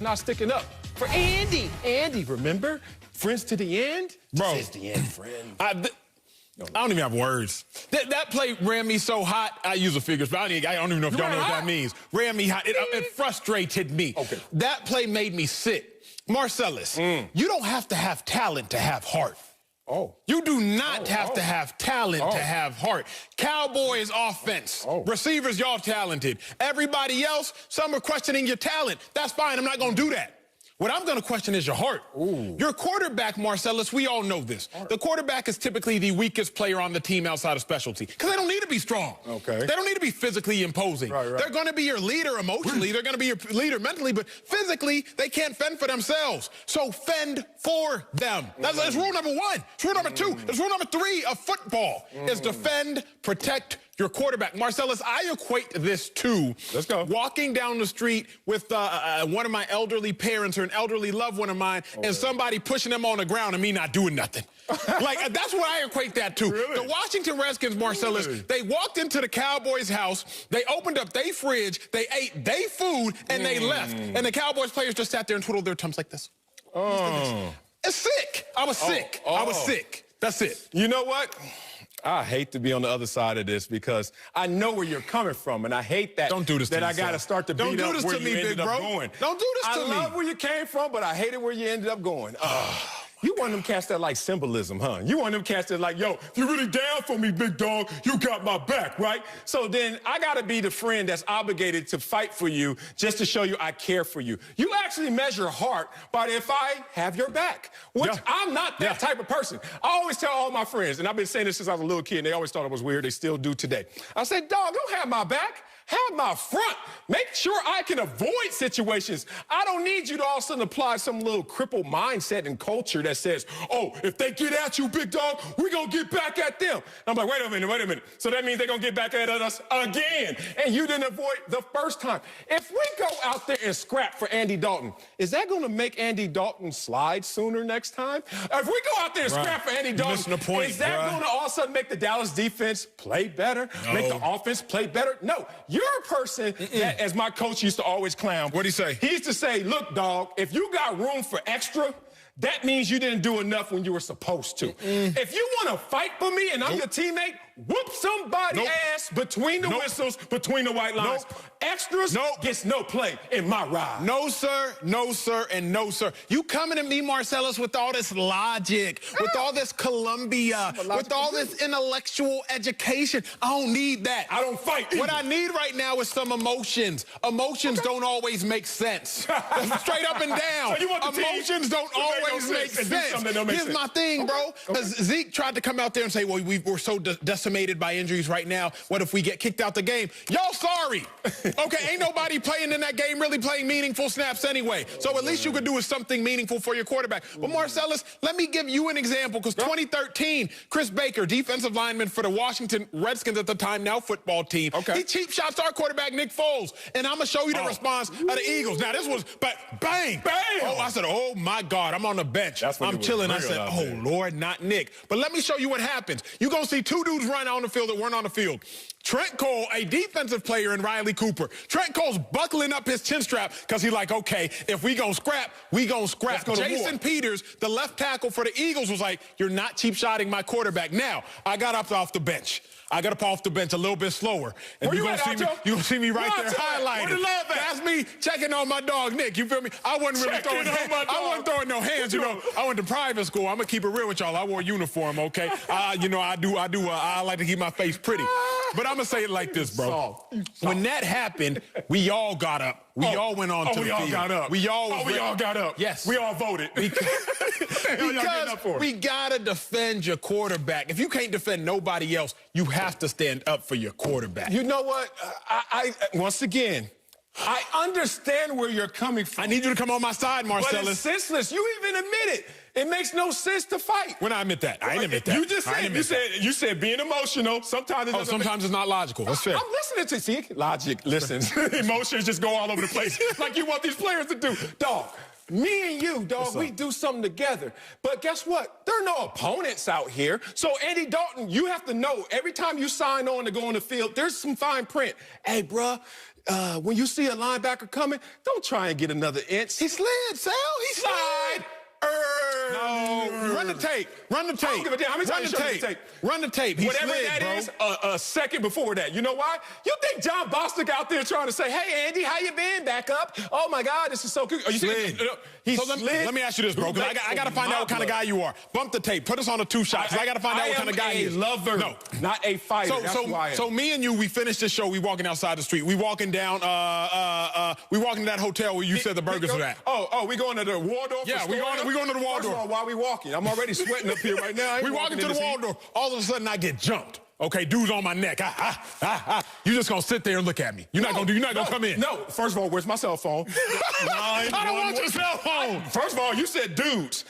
not sticking up for Andy. Andy, remember? Friends to the end? Bro. This is the end, friend. I don't even have words. That play ran me so hot. I use the figures, but I don't even know if y'all know what that means. Ran me hot. It frustrated me. Okay. That play made me sick. Marcellus, you don't have to have talent to have heart. Oh. You do not have to have talent to have heart. Cowboys offense. Receivers, y'all talented. Everybody else, some are questioning your talent. That's fine. I'm not going to do that. What I'm going to question is your heart. Ooh. Your quarterback, Marcellus, we all know this. The quarterback is typically the weakest player on the team outside of specialty because they don't need to be strong. Okay. They don't need to be physically imposing. Right. They're going to be your leader emotionally. They're going to be your leader mentally, but physically, they can't fend for themselves. So fend for them. That's rule number one. It's rule number two. It's rule number three of football is defend, protect your quarterback. Marcellus, I equate this to walking down the street with one of my elderly parents or an elderly loved one of mine and somebody pushing them on the ground and me not doing nothing. Like, that's what I equate that to. Really? The Washington Redskins, Marcellus, they walked into the Cowboys' house, they opened up their fridge, they ate their food, and they left. And the Cowboys players just sat there and twiddled their thumbs like this. It's sick. I was sick. I was sick. That's it. You know what? I hate to be on the other side of this because I know where you're coming from, and I hate that. Don't do this to that I yourself. got to start to beat up where you ended up going. Don't do this to me. I love where you came from, but I hate it where you ended up going. You one of them cats that like symbolism, huh? You one of them cats that like, yo, if you're really down for me, big dog, you got my back, right? So then I got to be the friend that's obligated to fight for you just to show you I care for you. You actually measure heart by if I have your back, which I'm not that type of person. I always tell all my friends, and I've been saying this since I was a little kid, and they always thought it was weird. They still do today. I say, dog, don't have my back. Have my front. Make sure I can avoid situations. I don't need you to all of a sudden apply some little crippled mindset and culture that says, oh, if they get at you, big dog, we're going to get back at them. I'm like, wait a minute. So that means they're going to get back at us again. And you didn't avoid the first time. If we go out there and scrap for Andy Dalton, is that going to make Andy Dalton slide sooner next time? If we go out there and scrap for Andy Dalton, is that going to all of a sudden make the Dallas defense play better? Make the offense play better? No. You're a person that, as my coach used to always clown. What'd he say? He used to say, look, dog, if you got room for extra, that means you didn't do enough when you were supposed to. If you want to fight for me and I'm your teammate, whoop somebody's ass between the whistles, between the white lines. Extras gets no play in my ride. No, sir, and no, sir. You coming at me, Marcellus, with all this logic, with all this Columbia, with all this intellectual education. I don't need that. I don't fight either. What I need right now is some emotions. Emotions don't always make sense. Straight up and down. So you want the emotions don't always make sense. Here's my thing, bro. Zeke tried to come out there and say, well, we're so decimated by injuries right now. What if we get kicked out the game? Y'all sorry. Okay, ain't nobody playing in that game really playing meaningful snaps anyway. So at least you could do is something meaningful for your quarterback. But Marcellus, let me give you an example, because 2013, Chris Baker, defensive lineman for the Washington Redskins at the time, now football team. He cheap shots our quarterback, Nick Foles. And I'm going to show you the response of the Eagles. Now, this was, but bang. Oh, I said, oh, my God, I'm on the bench. I'm chilling. I said, oh, Lord, not Nick. But let me show you what happens. You're going to see two dudes run on the field that weren't on the field. Trent Cole, a defensive player, and Riley Cooper. Trent Cole's buckling up his chin strap because he's like, okay, if we gonna scrap, we gonna scrap. Jason Peters, the left tackle for the Eagles, was like, you're not cheap shotting my quarterback. Now, I got up off the bench. I got up off the bench a little bit slower. And you're gonna see me right there highlighted. That's me checking on my dog, Nick. You feel me? I wasn't really throwing no hands, you know. I went to private school. I'm gonna keep it real with y'all. I wore a uniform, okay? You know, I like to keep my face pretty. But I'm gonna say it like this, bro. When that happened, we all got up. We all went on to the field. We all got up. We all got up. Yes. We all voted. Because we gotta defend your quarterback. If you can't defend nobody else, you have to stand up for your quarterback. You know what? Once again, I understand where you're coming from. I need you to come on my side, Marcellus. But it's senseless. You even admit it. It makes no sense to fight. When I admit that, I didn't admit that. You just said you said being emotional. Sometimes it's not logical. That's fair. I'm listening to see logic. Listen, emotions just go all over the place like you want these players to do. Dog, me and you, dog, we do something together. But guess what? There are no opponents out here. So Andy Dalton, you have to know every time you sign on to go on the field, there's some fine print. Hey, bruh, when you see a linebacker coming, don't try and get another inch. He slid, Sal. He slid. No, run the tape. Run the tape. I don't give a damn. How many times you show me the tape? Run the tape. He Whatever slid, that bro. is, a second before that. You know why? You think John Bostic out there trying to say, hey, Andy, how you been? Back up. Oh, my God, this is so good. Slid. He so slid. let me ask you this, bro, because I got to find out what kind of guy you are. Bump the tape. Put us on a two-shot, because I got to find out what kind of guy he is. I am a lover, no, not a fighter. That's who I am. So me and you, we finished this show. We walking outside the street. We walking down, we walking to that hotel where you said the burgers were at. Oh, we going to the Waldorf? Yeah, we going to the Waldorf. First of all, while we walking? I'm already sweating up here right now. We walking to the Waldorf. All of a sudden, I get jumped. Okay, dude's on my neck. You just gonna sit there and look at me. You're not gonna come in. No, first of all, where's my cell phone? I don't want your cell phone. First of all, you said dudes.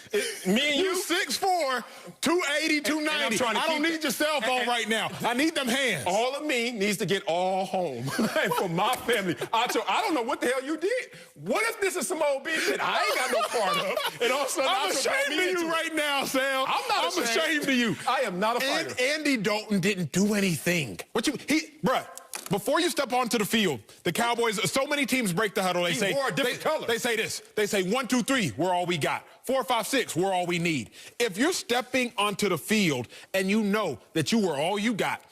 Me and you? 6'4", 280, 290. I don't need your cell phone right now. I need them hands. All of me needs to get all home for my family. Acho, I don't know what the hell you did. What if this is some old bitch that I ain't got no part of? And all of a sudden, I'm ashamed of you right now, Sal. I'm ashamed of you. I am not a fighter. And Andy Dalton didn't do anything. Bruh, before you step onto the field, the Cowboys, so many teams break the huddle. They wore a different color. They say this. They say 1, 2, 3, we're all we got. 4, 5, 6, we're all we need. If you're stepping onto the field and you know that you were all you got,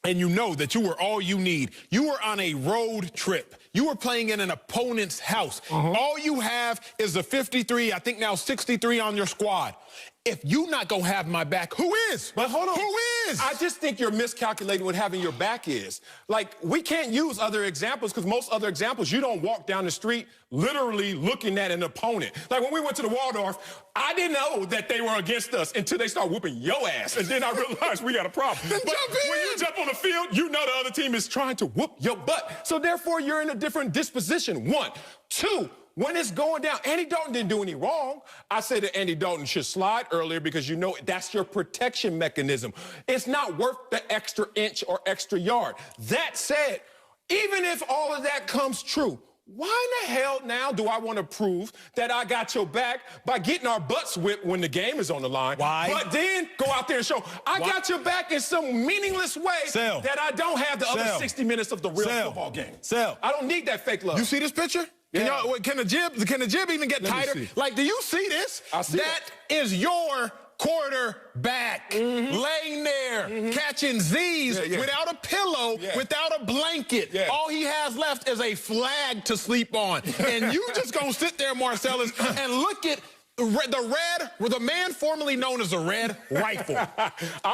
and you know that you were all you need, you were on a road trip. You were playing in an opponent's house. All you have is the 53, I think now 63 on your squad. If you not gonna have my back, who is? But hold on. Who is? I just think you're miscalculating what having your back is. Like, we can't use other examples because most other examples, you don't walk down the street literally looking at an opponent. Like, when we went to the Waldorf, I didn't know that they were against us until they start whooping your ass. And then I realized we got a problem. But when you jump on the field, you know the other team is trying to whoop your butt. So therefore, you're in a different disposition. 1. 2, when it's going down, Andy Dalton didn't do any wrong. I said that Andy Dalton should slide earlier because you know that's your protection mechanism. It's not worth the extra inch or extra yard. That said, even if all of that comes true, why in the hell now do I want to prove that I got your back by getting our butts whipped when the game is on the line? Why? But then go out there and show I got your back in some meaningless way that I don't have the other 60 minutes of the real football game. I don't need that fake love. You see this picture? Yeah. Can the jib even get tighter? Like, do you see this? I see that is your quarterback laying there catching Z's without a pillow, without a blanket. All he has left is a flag to sleep on. And you just gonna sit there, Marcellus, and look at the man formerly known as the Red Rifle.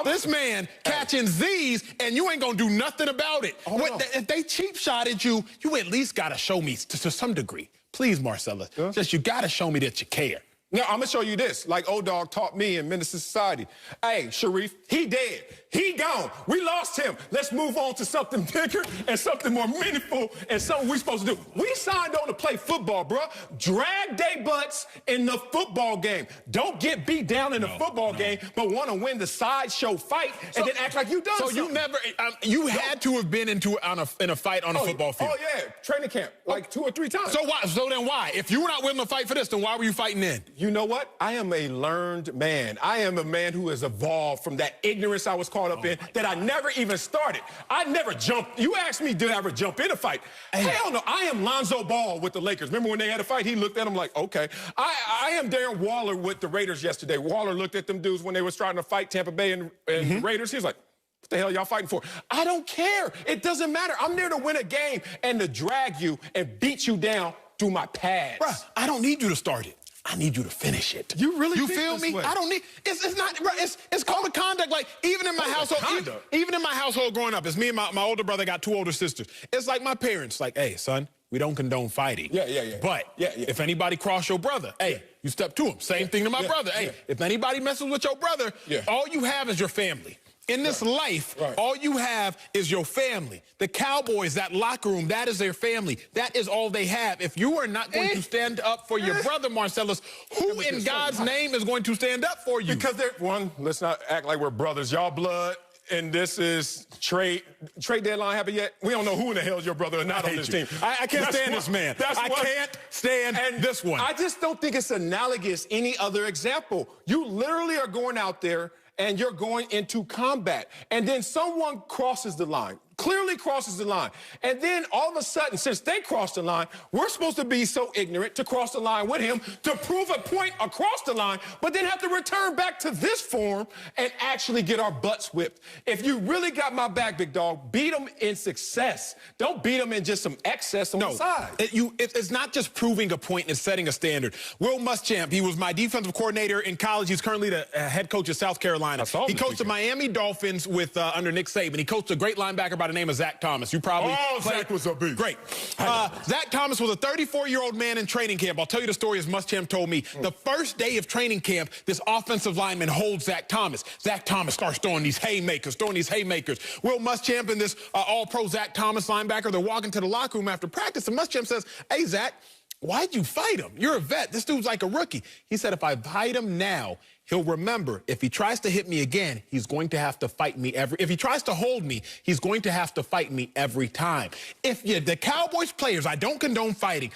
This man catching Z's, and you ain't gonna do nothing about it. If they cheap shotted you, you at least gotta show me to some degree. Please, Marcellus, just you gotta show me that you care. Now, I'm gonna show you this, like old dog taught me in Minister Society. Hey, Sharif, he dead. He gone. We lost him. Let's move on to something bigger and something more meaningful and something we're supposed to do. We signed on to play football, bro. Drag they butts in the football game. Don't get beat down in the football game, but want to win the sideshow fight and then act like you done something. So you never, you had to have been in a fight on a football field. Oh, yeah. Training camp, like 2 or 3 times. So why? So then why? If you were not willing to fight for this, then why were you fighting then? You know what? I am a learned man. I am a man who has evolved from that ignorance I was caught up in that I never even started. I never jumped. You asked me, did I ever jump in a fight? Hell no. I am Lonzo Ball with the Lakers. Remember when they had a fight? He looked at him like, okay. I am Darren Waller with the Raiders yesterday. Waller looked at them dudes when they were trying to fight Tampa Bay and the Raiders. He was like, what the hell y'all fighting for? I don't care. It doesn't matter. I'm there to win a game and to drag you and beat you down through my pads. Bruh, I don't need you to start it. I need you to finish it. You really think feel me? Way? I don't need. It's not. It's called a conduct. Like even in my household, even in my household growing up, it's me and my older brother got 2 older sisters. It's like my parents. Like, hey, son, we don't condone fighting. But if anybody cross your brother, hey, you step to him. Same thing to my brother. Hey, if anybody messes with your brother, all you have is your family. In this life, all you have is your family. The Cowboys, that locker room, that is their family. That is all they have. If you are not going to stand up for your brother, Marcellus, who in God's name is going to stand up for you? Because let's not act like we're brothers. Y'all blood, and this is trade deadline happened yet? We don't know who in the hell is your brother or not on this team. I can't stand this man. I can't stand this one. I just don't think it's analogous any other example. You literally are going out there and you're going into combat. And then someone crosses the line. clearly crosses the line. And then all of a sudden, since they crossed the line, we're supposed to be so ignorant to cross the line with him to prove a point across the line, but then have to return back to this form and actually get our butts whipped. If you really got my back, big dog, beat them in success. Don't beat them in just some excess on the side. It's not just proving a point, it's setting a standard. Will Muschamp, he was my defensive coordinator in college. He's currently the head coach of South Carolina. He coached the Miami Dolphins with under Nick Saban. He coached a great linebacker by the name of Zach Thomas. You probably Zach was a beast. Great. Zach Thomas was a 34-year-old man in training camp. I'll tell you the story as Muschamp told me. The first day of training camp, this offensive lineman holds Zach Thomas. Zach Thomas starts throwing these haymakers. Will Muschamp and this all-pro Zach Thomas linebacker, they're walking to the locker room after practice, and Muschamp says, "Hey, Zach, why'd you fight him? You're a vet. This dude's like a rookie." He said, "If I fight him now, he'll remember if he tries to hit me again, he's going to have to fight me if he tries to hold me, he's going to have to fight me every time." If the Cowboys players, I don't condone fighting,